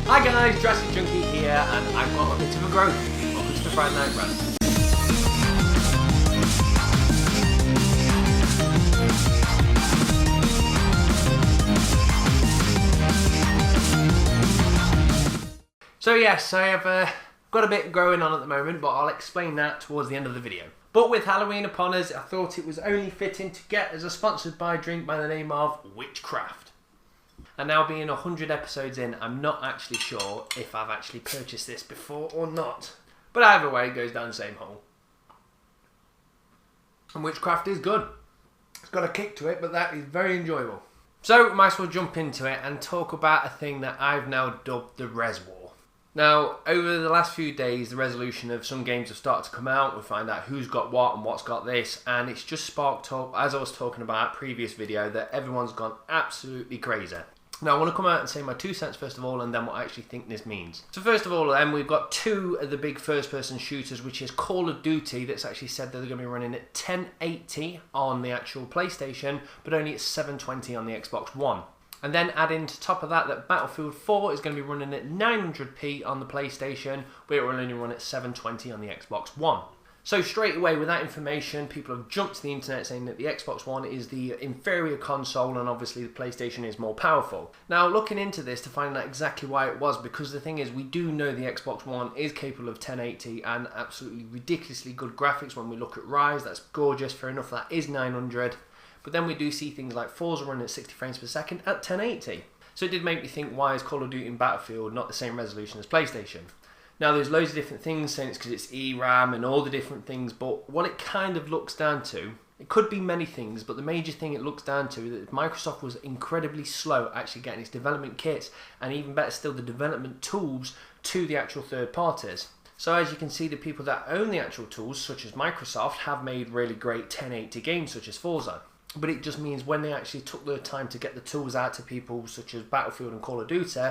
Hi guys, Jurassic Junkie here, and I've got a bit of a growth. Welcome to the Friday Night Rant. So yes, I have got a bit growing on at the moment, but I'll explain that towards the end of the video. But with Halloween upon us, I thought it was only fitting to get as a sponsored by drink by the name of Witchcraft. And now being 100 episodes in, I'm not actually sure if I've actually purchased this before or not. But either way, it goes down the same hole. And Witchcraft is good. It's got a kick to it, but that is very enjoyable. So, might as well jump into it and talk about a thing that I've now dubbed the Res War. Now, over the last few days, the resolution of some games have started to come out. We find out who's got what and what's got this, and it's just sparked up, as I was talking about previous video, that everyone's gone absolutely crazy. Now, I want to come out and say my 2 cents first of all, and then what I actually think this means. So first of all, then, we've got two of the big first-person shooters, which is Call of Duty, that's actually said that they're going to be running at 1080 on the actual PlayStation, but only at 720 on the Xbox One. And then adding to top of that, that Battlefield 4 is going to be running at 900p on the PlayStation, but it will only run at 720 on the Xbox One. So straight away with that information, people have jumped to the internet saying that the Xbox One is the inferior console and obviously the PlayStation is more powerful. Now looking into this to find out exactly why it was, because the thing is we do know the Xbox One is capable of 1080 and absolutely ridiculously good graphics. When we look at Rise, that's gorgeous, fair enough, that is 900. But then we do see things like Forza running at 60 frames per second at 1080. So it did make me think, why is Call of Duty and Battlefield not the same resolution as PlayStation? Now there's loads of different things saying it's because it's ERAM and all the different things, but what it kind of looks down to, it could be many things, but the major thing it looks down to is that Microsoft was incredibly slow at actually getting its development kits, and even better still the development tools to the actual third parties. So as you can see, the people that own the actual tools, such as Microsoft, have made really great 1080 games such as Forza. But it just means when they actually took their time to get the tools out to people such as Battlefield and Call of Duty,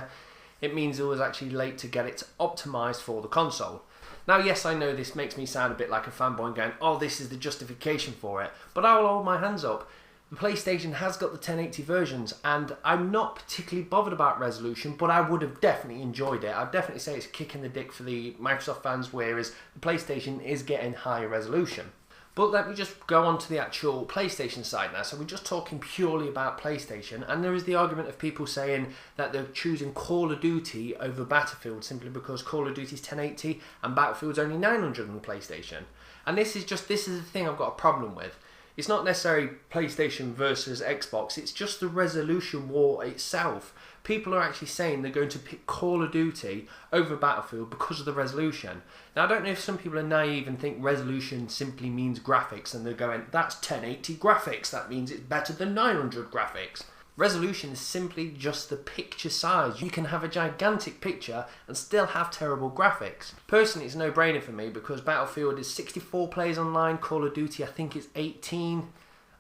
it means it was actually late to get it optimized for the console. Now yes, I know this makes me sound a bit like a fanboy going, oh, this is the justification for it, but I will hold my hands up. The PlayStation has got the 1080 versions, and I'm not particularly bothered about resolution, but I would have definitely enjoyed it. I'd definitely say it's a kick in the dick for the Microsoft fans, whereas the PlayStation is getting higher resolution. But let me just go on to the actual PlayStation side now. So we're just talking purely about PlayStation, and there is the argument of people saying that they're choosing Call of Duty over Battlefield simply because Call of Duty is 1080 and Battlefield's only 900 on the PlayStation. And this is the thing I've got a problem with. It's not necessarily PlayStation versus Xbox, it's just the resolution war itself. People are actually saying they're going to pick Call of Duty over Battlefield because of the resolution. Now I don't know if some people are naive and think resolution simply means graphics, and they're going, that's 1080 graphics, that means it's better than 900 graphics. Resolution is simply just the picture size. You can have a gigantic picture and still have terrible graphics. Personally, it's a no-brainer for me because Battlefield is 64 players online, Call of Duty I think is 18.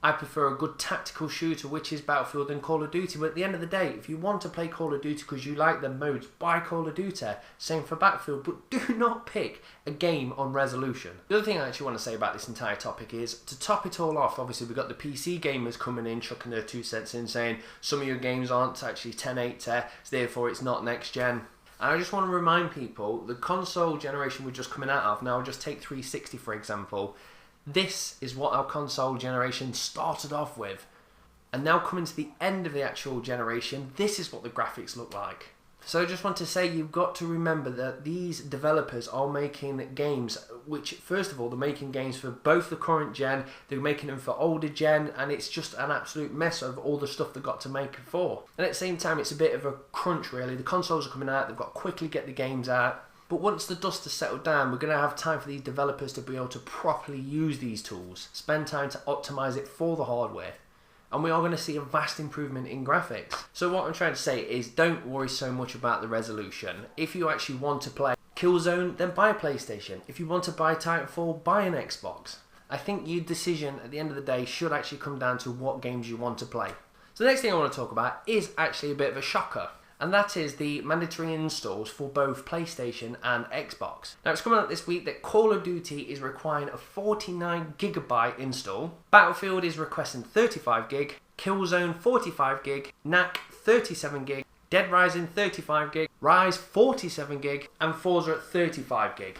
I prefer a good tactical shooter, which is Battlefield, than Call of Duty. But at the end of the day, if you want to play Call of Duty because you like the modes, buy Call of Duty. Same for Battlefield, but do not pick a game on resolution. The other thing I actually want to say about this entire topic is, to top it all off, obviously we've got the PC gamers coming in, chucking their 2 cents in, saying some of your games aren't actually 1080, so therefore it's not next gen. And I just want to remind people, the console generation we're just coming out of, now I'll just take 360 for example, this is what our console generation started off with. And now coming to the end of the actual generation, this is what the graphics look like. So I just want to say, you've got to remember that these developers are making games, which first of all, they're making games for both the current gen, they're making them for older gen, and it's just an absolute mess of all the stuff they've got to make it for. And at the same time, it's a bit of a crunch really. The consoles are coming out, they've got to quickly get the games out. But once the dust has settled down, we're going to have time for these developers to be able to properly use these tools, spend time to optimize it for the hardware, and we are going to see a vast improvement in graphics. So what I'm trying to say is, don't worry so much about the resolution. If you actually want to play Killzone, then buy a PlayStation. If you want to buy Titanfall, buy an Xbox. I think your decision at the end of the day should actually come down to what games you want to play. So the next thing I want to talk about is actually a bit of a shocker. And that is the mandatory installs for both PlayStation and Xbox. Now it's coming out this week that Call of Duty is requiring a 49GB install, Battlefield is requesting 35GB, Killzone 45GB, NAC 37GB, Dead Rising 35 gig, Rise 47 gig, and Forza at 35 gig.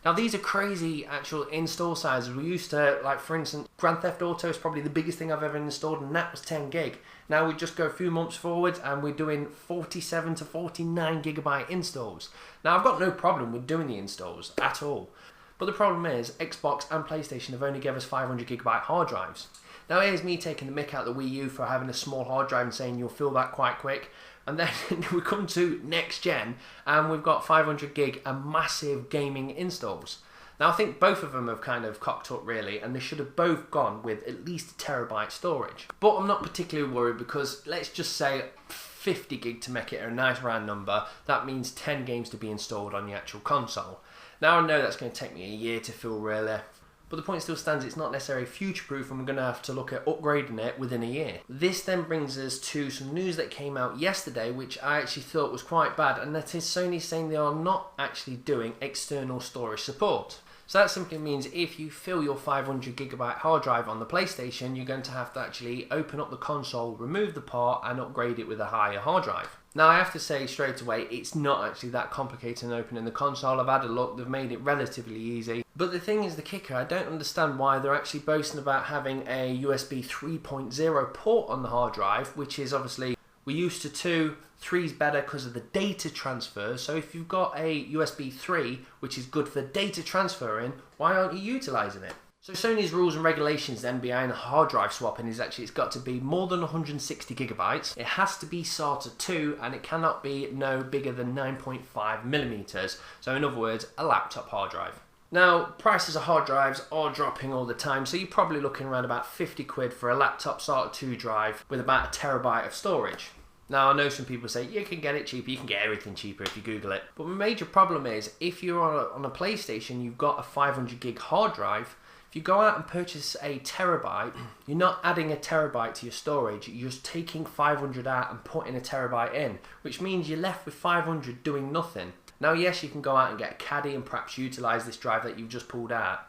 Now these are crazy actual install sizes. We used to, like for instance, Grand Theft Auto is probably the biggest thing I've ever installed, and that was 10 gig. Now we just go a few months forward and we're doing 47 to 49 gigabyte installs. Now I've got no problem with doing the installs at all. But the problem is Xbox and PlayStation have only given us 500 gigabyte hard drives. Now here's me taking the mick out of the Wii U for having a small hard drive and saying you'll fill that quite quick. And then we come to next gen and we've got 500 gig and massive gaming installs. Now I think both of them have kind of cocked up really, and they should have both gone with at least a terabyte storage. But I'm not particularly worried because let's just say 50 gig to make it a nice round number. That means 10 games to be installed on the actual console. Now I know that's going to take me a year to fill really. But the point still stands, it's not necessarily future-proof and we're going to have to look at upgrading it within a year. This then brings us to some news that came out yesterday, which I actually thought was quite bad, and that is Sony saying they are not actually doing external storage support. So that simply means if you fill your 500 gigabyte hard drive on the PlayStation, you're going to have to actually open up the console, remove the part, and upgrade it with a higher hard drive. Now I have to say straight away, it's not actually that complicated in opening the console. I've had a look, they've made it relatively easy. But the thing is the kicker, I don't understand why they're actually boasting about having a USB 3.0 port on the hard drive, which is obviously, we're used to 2, 3's better because of the data transfer. So if you've got a USB 3, which is good for data transferring, why aren't you utilising it? So Sony's rules and regulations then behind hard drive swapping is actually it's got to be more than 160 gigabytes. It has to be SATA 2 and it cannot be no bigger than 9.5 millimeters. So in other words, a laptop hard drive. Now, prices of hard drives are dropping all the time, so you're probably looking around about 50 quid for a laptop SATA 2 drive with about a terabyte of storage. Now, I know some people say you can get it cheaper, you can get everything cheaper if you Google it. But the major problem is, if you're on a PlayStation, you've got a 500 gig hard drive, if you go out and purchase a terabyte, you're not adding a terabyte to your storage, you're just taking 500 out and putting a terabyte in, which means you're left with 500 doing nothing. Now yes, you can go out and get a caddy and perhaps utilise this drive that you've just pulled out.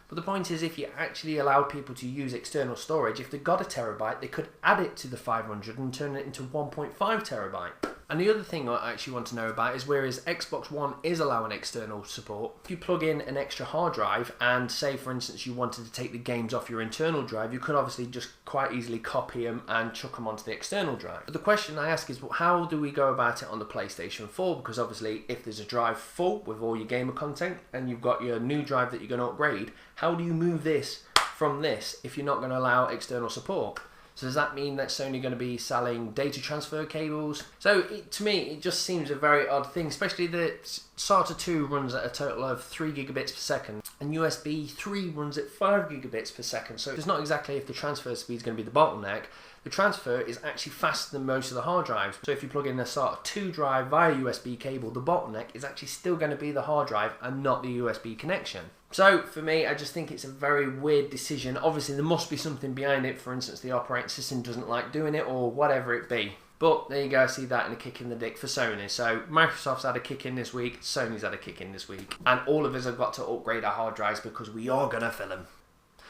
But the point is, if you actually allowed people to use external storage, if they got a terabyte, they could add it to the 500 and turn it into 1.5 terabyte. And the other thing I actually want to know about is whereas Xbox One is allowing external support, if you plug in an extra hard drive and say for instance you wanted to take the games off your internal drive, you could obviously just quite easily copy them and chuck them onto the external drive. But the question I ask is, well, how do we go about it on the PlayStation 4? Because obviously if there's a drive full with all your gamer content and you've got your new drive that you're going to upgrade, how do you move this from this if you're not going to allow external support? So does that mean that Sony going to be selling data transfer cables? So to me, it just seems a very odd thing, especially that SATA 2 runs at a total of 3 gigabits per second and USB 3 runs at 5 gigabits per second. So it's not exactly if the transfer speed is going to be the bottleneck. The transfer is actually faster than most of the hard drives. So if you plug in a SATA 2 drive via USB cable, the bottleneck is actually still going to be the hard drive and not the USB connection. So for me, I just think it's a very weird decision. Obviously there must be something behind it. For instance, the operating system doesn't like doing it or whatever it be. But there you go, I see that in a kick in the dick for Sony. So Microsoft's had a kick in this week, Sony's had a kick in this week. And all of us have got to upgrade our hard drives because we are going to fill them.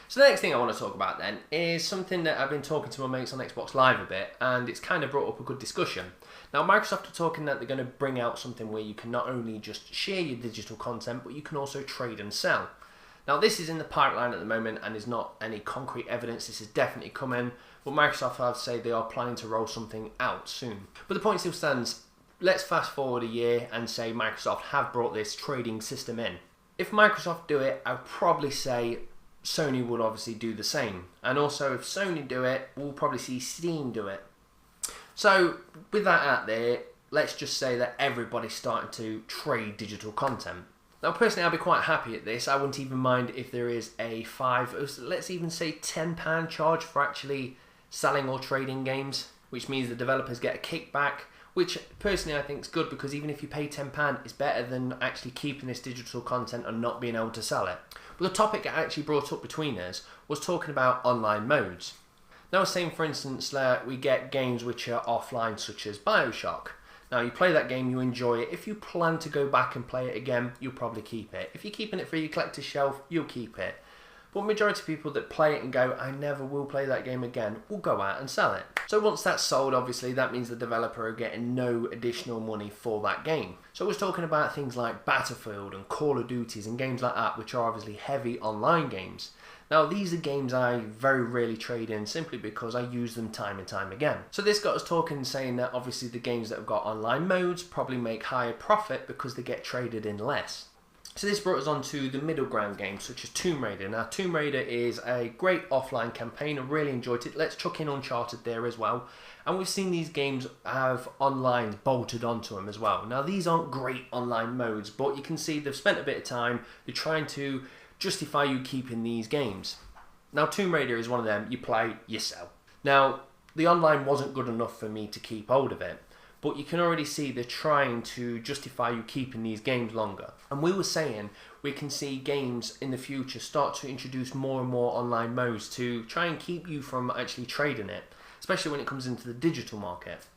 So the next thing I want to talk about then is something that I've been talking to my mates on Xbox Live a bit, and it's kind of brought up a good discussion. Now Microsoft are talking that they're going to bring out something where you can not only just share your digital content, but you can also trade and sell. Now this is in the pipeline at the moment and is not any concrete evidence, this is definitely coming, but Microsoft have said they are planning to roll something out soon. But the point still stands, let's fast forward a year and say Microsoft have brought this trading system in. If Microsoft do it, I'd probably say Sony would obviously do the same. And also if Sony do it, we'll probably see Steam do it. So with that out there, let's just say that everybody's starting to trade digital content. Now personally I'd be quite happy at this. I wouldn't even mind if there is a let's even say £10 charge for actually selling or trading games, which means the developers get a kickback, which personally I think is good because even if you pay £10, it's better than actually keeping this digital content and not being able to sell it. But the topic I actually brought up between us was talking about online modes. Now saying for instance that we get games which are offline such as BioShock. Now you play that game, you enjoy it. If you plan to go back and play it again, you'll probably keep it. If you're keeping it for your collector's shelf, you'll keep it. But majority of people that play it and go, I never will play that game again, will go out and sell it. So once that's sold, obviously that means the developer are getting no additional money for that game. So I was talking about things like Battlefield and Call of Duties and games like that, which are obviously heavy online games. Now these are games I very rarely trade in simply because I use them time and time again. So this got us talking, saying that obviously the games that have got online modes probably make higher profit because they get traded in less. So this brought us on to the middle ground games such as Tomb Raider. Now Tomb Raider is a great offline campaign, I really enjoyed it. Let's chuck in Uncharted there as well. And we've seen these games have online bolted onto them as well. Now these aren't great online modes, but you can see they've spent a bit of time, they're trying to justify you keeping these games. Now Tomb Raider is one of them, you play, you sell. Now the online wasn't good enough for me to keep hold of it. But you can already see they're trying to justify you keeping these games longer. And we were saying we can see games in the future start to introduce more and more online modes to try and keep you from actually trading it, especially when it comes into the digital market.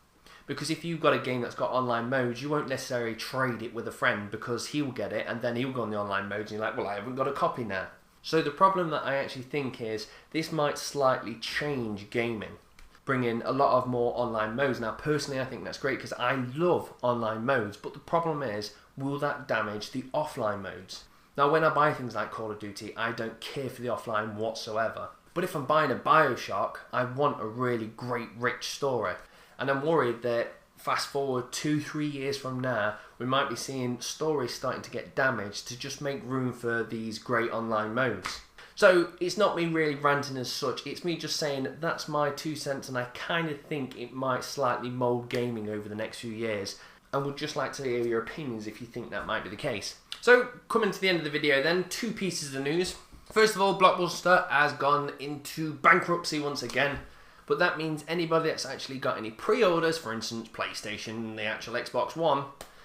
Because if you've got a game that's got online modes, you won't necessarily trade it with a friend because he'll get it and then he'll go on the online modes and you're like, well, I haven't got a copy now. So the problem that I actually think is this might slightly change gaming, bring in a lot of more online modes. Now personally I think that's great because I love online modes, but the problem is, will that damage the offline modes? Now when I buy things like Call of Duty, I don't care for the offline whatsoever. But if I'm buying a BioShock, I want a really great rich story. And I'm worried that fast forward 2-3 years from now, we might be seeing stories starting to get damaged to just make room for these great online modes. So it's not me really ranting as such, it's me just saying that's my 2 cents, and I kind of think it might slightly mould gaming over the next few years, and would just like to hear your opinions if you think that might be the case. So coming to the end of the video then, 2 pieces of news. First of all, Blockbuster has gone into bankruptcy once again, but that means anybody that's actually got any pre-orders, for instance PlayStation, the actual Xbox One,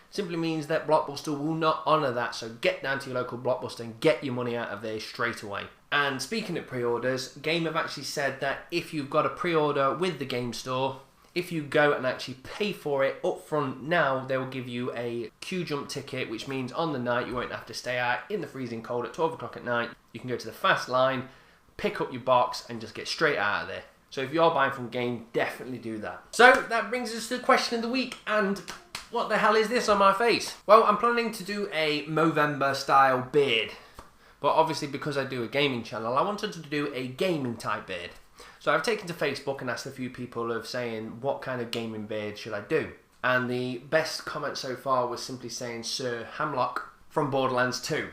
simply means that Blockbuster will not honour that. So get down to your local Blockbuster and get your money out of there straight away. And speaking of pre-orders, Game have actually said that if you've got a pre-order with the Game Store, if you go and actually pay for it up front now, they will give you a queue jump ticket, which means on the night you won't have to stay out in the freezing cold at 12 o'clock at night. You can go to the fast line, pick up your box and just get straight out of there. So if you're buying from Game, definitely do that. So that brings us to the question of the week, and what the hell is this on my face? Well, I'm planning to do a Movember style beard. But obviously because I do a gaming channel, I wanted to do a gaming type beard. So I've taken to Facebook and asked a few people of saying what kind of gaming beard should I do. And the best comment so far was simply saying Sir Hamlock from Borderlands 2.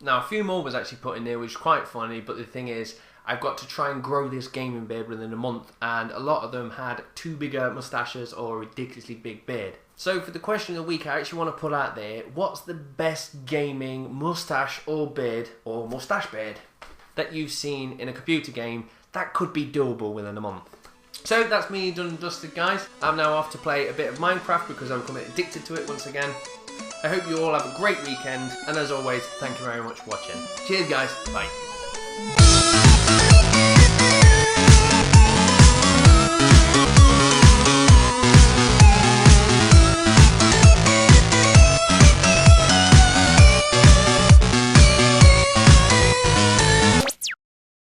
Now a few more was actually put in there, which is quite funny, but the thing is, I've got to try and grow this gaming beard within a month, and a lot of them had too bigger moustaches or a ridiculously big beard. So for the question of the week, I actually want to put out there, what's the best gaming moustache or beard, or moustache beard, that you've seen in a computer game that could be doable within a month? So that's me done and dusted, guys. I'm now off to play a bit of Minecraft because I'm becoming addicted to it once again. I hope you all have a great weekend, and as always, thank you very much for watching. Cheers guys, bye.